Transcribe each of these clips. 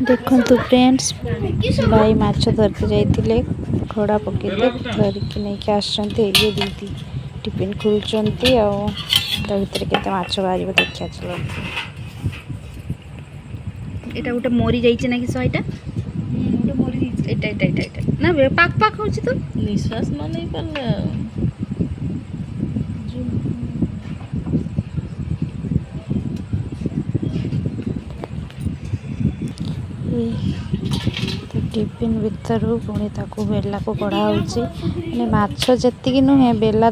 देखु फ्रेंड्स भाई माछ धरते जाइए खड़ा पकड़े धरिकी नहीं आसते दीदी टिफिन खोलुंट आ भर के माछ बाहर देखा चलती এটা গোটে মরি যাইছে নাকি ছয়টা গোটে মরি যাইছে এটা না পাক পাক হচ্ছে তো নিশ্বাস না নেই পারলে टिफिन भितर पुणी बेला को कड़ा हो माछ जी नुहे बेला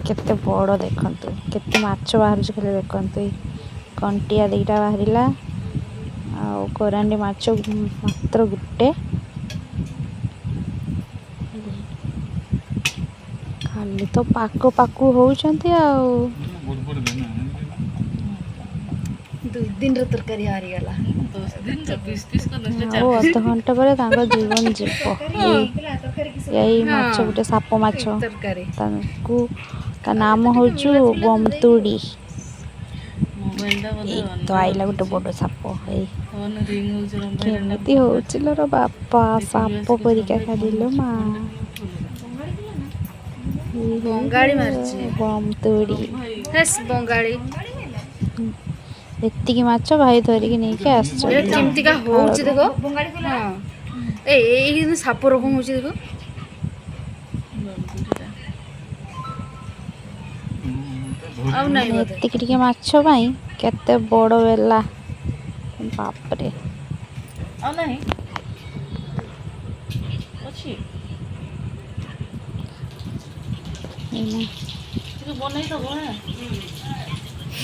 केते बड़ देखु केते माछ बाहर खाली देखते कंटिया दीटा बाहर करांडी माछ मात्र गुटे खाली तो पाक पाकु होउछंती आ 2 दिन रो तरकारी हारी गला 10 दिन का 20 का नष्ट अध घंटा पर जीवन जीव यही माछ गोटे साप माछ ता नाम हूँ बमतुड़ी तो आईला गोटे बड़ साप केमती हो बापा साप परिका खाली माँ बंगाली मारची बमतुड़ी हेस बंगाली एतिकी माछ भाई धरिकी नहीं के आछो केमती का होउची देखो हां ए साप रकम होउची देखो अब नहीं होते एतिकी माछ भाई केते बड़ बेला बाप रे अब नहीं अछि एना बनै तो बना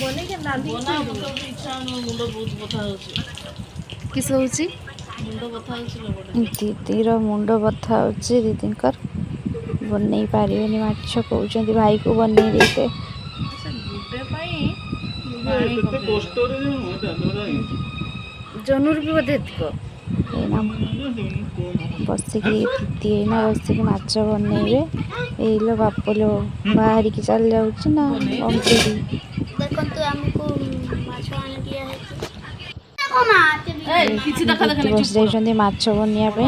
बने के नादी बना मतलब इच्छा मुंड बहुत बथा होची किस होची मुंड बथा होची दीदी रो मुंड बथा होची दीदीकर बनै पारिबेनी माछ कहउचंदी भाई को बनै देते गुटे पाई पानी केते कष्ट रे जनूर भी बदेतको एना बसिकी दीदी एना बसिकी माछ बनैबे एलो बापलो बाहर की चल जाउची ना बमतुड़ी देखंतु हमको माछ आने दिया है किछि देखा देखा बस जाइछंदी माछ बनिया पे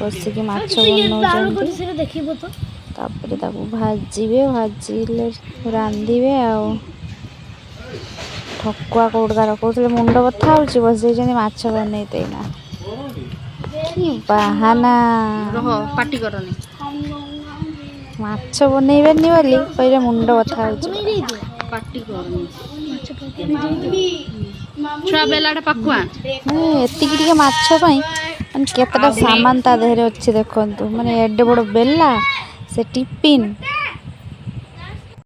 बसिकी माछ बनौछंदी देखिबो तो तापरे ताकू भाजीबे भाजीले रांधीबे आ ठकुआ कोडकार कहते मुंड बथा होची बस जाइछंदी माछ बनैते ना की बहाना रह पार्टी करनी माछ बनैबेनी बोली पहिले मुंड बथा होची पार्टी करनी छुआ बेलाटा पकुआ एतिकी टिके माछ पई केतटा सामान ता देहरे अछि देखंतु माने एडे बड़ बेला से टिफिन